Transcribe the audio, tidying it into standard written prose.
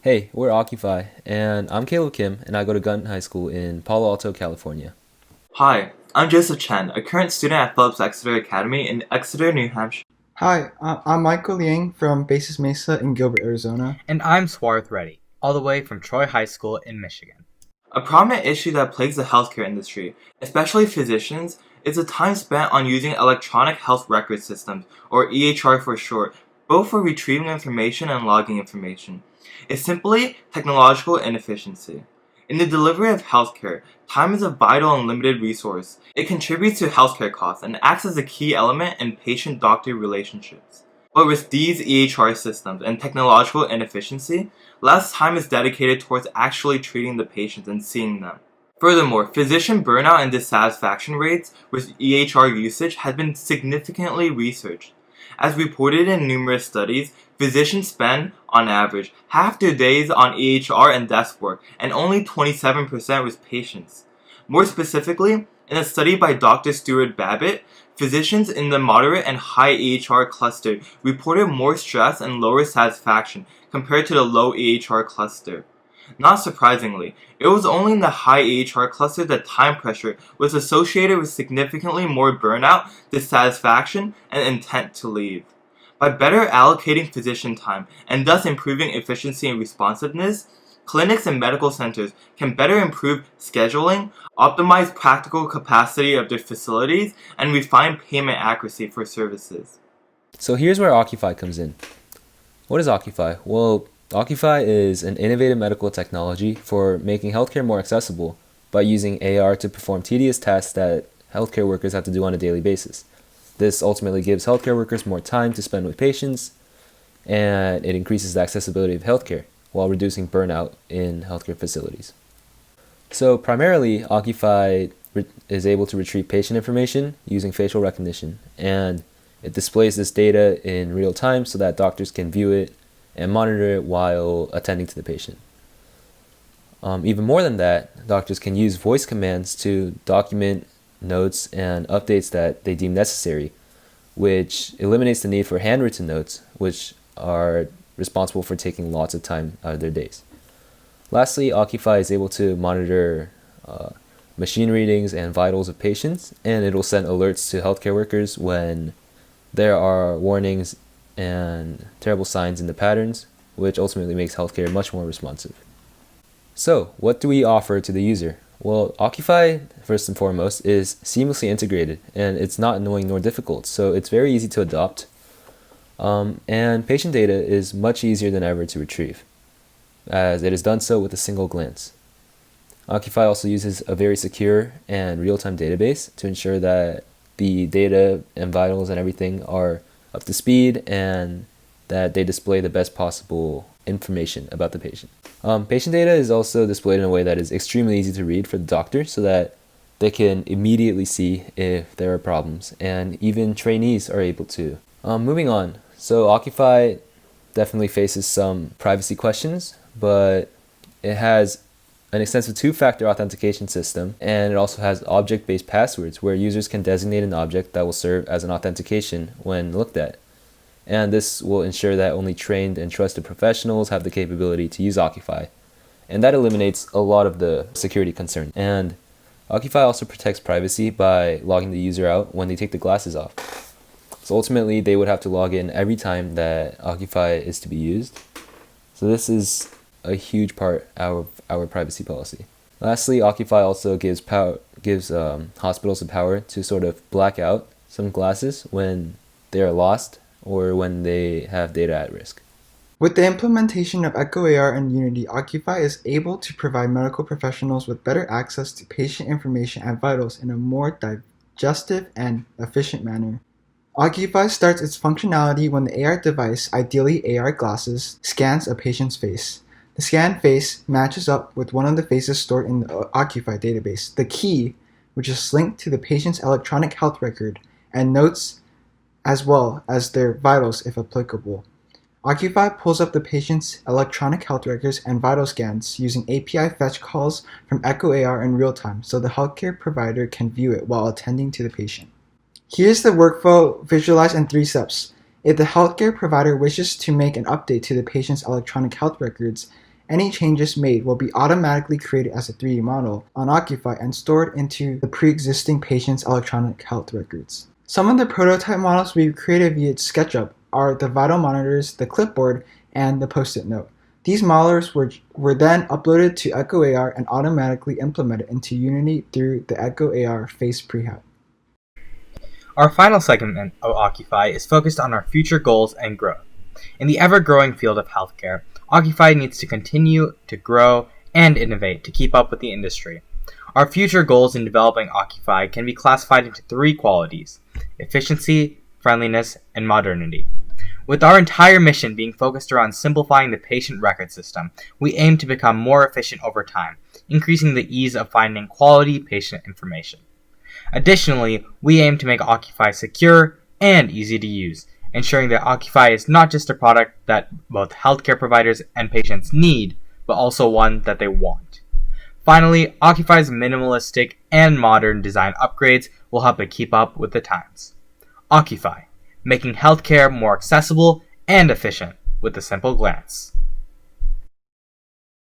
Hey, we're Ocufy, and I'm Caleb Kim, and I go to Gunn High School in Palo Alto, California. Hi, I'm Joseph Chen, a current student at Phillips Exeter Academy in Exeter, New Hampshire. Hi, I'm Michael Liang from Basis Mesa in Gilbert, Arizona. And I'm Swarth Reddy, all the way from Troy High School in Michigan. A prominent issue that plagues the healthcare industry, especially physicians, is the time spent on using electronic health record systems, or EHR for short, both for retrieving information and logging information. It's simply technological inefficiency. In the delivery of healthcare, time is a vital and limited resource. It contributes to healthcare costs and acts as a key element in patient-doctor relationships. But with these EHR systems and technological inefficiency, less time is dedicated towards actually treating the patients and seeing them. Furthermore, physician burnout and dissatisfaction rates with EHR usage have been significantly researched. As reported in numerous studies, physicians spend, on average, half their days on EHR and desk work, and only 27% with patients. More specifically, in a study by Dr. Stuart Babbitt, physicians in the moderate and high EHR cluster reported more stress and lower satisfaction compared to the low EHR cluster. Not surprisingly, it was only in the high EHR cluster that time pressure was associated with significantly more burnout, dissatisfaction, and intent to leave. By better allocating physician time and thus improving efficiency and responsiveness, clinics and medical centers can better improve scheduling, optimize practical capacity of their facilities, and refine payment accuracy for services. So here's where Ocufy comes in. What is Ocufy? Well, Ocufy is an innovative medical technology for making healthcare more accessible by using AR to perform tedious tasks that healthcare workers have to do on a daily basis. This ultimately gives healthcare workers more time to spend with patients, and it increases the accessibility of healthcare while reducing burnout in healthcare facilities. So primarily, Ocufy is able to retrieve patient information using facial recognition, and it displays this data in real time so that doctors can view it and monitor it while attending to the patient. Even more than that, doctors can use voice commands to document notes and updates that they deem necessary, which eliminates the need for handwritten notes, which are responsible for taking lots of time out of their days. Lastly, Ocufy is able to monitor machine readings and vitals of patients, and it will send alerts to healthcare workers when there are warnings and terrible signs in the patterns, which ultimately makes healthcare much more responsive. So, what do we offer to the user? Well, Ocufy, first and foremost, is seamlessly integrated, and it's not annoying nor difficult, so it's very easy to adopt. And patient data is much easier than ever to retrieve, as it is done so with a single glance. Ocufy also uses a very secure and real-time database to ensure that the data and vitals and everything are up to speed and that they display the best possible information about the patient. Patient data is also displayed in a way that is extremely easy to read for the doctor so that they can immediately see if there are problems, and even trainees are able to. Moving on, so Ocufy definitely faces some privacy questions, but it has an extensive two-factor authentication system, and it also has object-based passwords where users can designate an object that will serve as an authentication when looked at. And this will ensure that only trained and trusted professionals have the capability to use Ocufy. And that eliminates a lot of the security concerns. And Ocufy also protects privacy by logging the user out when they take the glasses off. So ultimately, they would have to log in every time that Ocufy is to be used. So this is a huge part of our privacy policy. Lastly, Ocufy also gives hospitals the power to sort of black out some glasses when they are lost or when they have data at risk. With the implementation of echoAR and Unity, Ocufy is able to provide medical professionals with better access to patient information and vitals in a more digestive and efficient manner. Ocufy starts its functionality when the AR device, ideally AR glasses, scans a patient's face. The scanned face matches up with one of the faces stored in the Ocufy database, the key, which is linked to the patient's electronic health record, and notes as well as their vitals if applicable. Ocufy pulls up the patient's electronic health records and vital scans using API fetch calls from echoAR in real time so the healthcare provider can view it while attending to the patient. Here's the workflow visualized in 3 steps. If the healthcare provider wishes to make an update to the patient's electronic health records, Any changes made will be automatically created as a 3D model on Ocufy and stored into the pre-existing patient's electronic health records. Some of the prototype models we've created via SketchUp are the vital monitors, the clipboard, and the post-it note. These models were then uploaded to echoAR and automatically implemented into Unity through the echoAR face prehab. Our final segment of Ocufy is focused on our future goals and growth. In the ever-growing field of healthcare, Ocufy needs to continue to grow and innovate to keep up with the industry. Our future goals in developing Ocufy can be classified into 3 qualities: efficiency, friendliness, and modernity. With our entire mission being focused around simplifying the patient record system, we aim to become more efficient over time, increasing the ease of finding quality patient information. Additionally, we aim to make Ocufy secure and easy to use, ensuring that Ocufy is not just a product that both healthcare providers and patients need, but also one that they want. Finally, Ocufy's minimalistic and modern design upgrades will help it keep up with the times. Ocufy, making healthcare more accessible and efficient with a simple glance.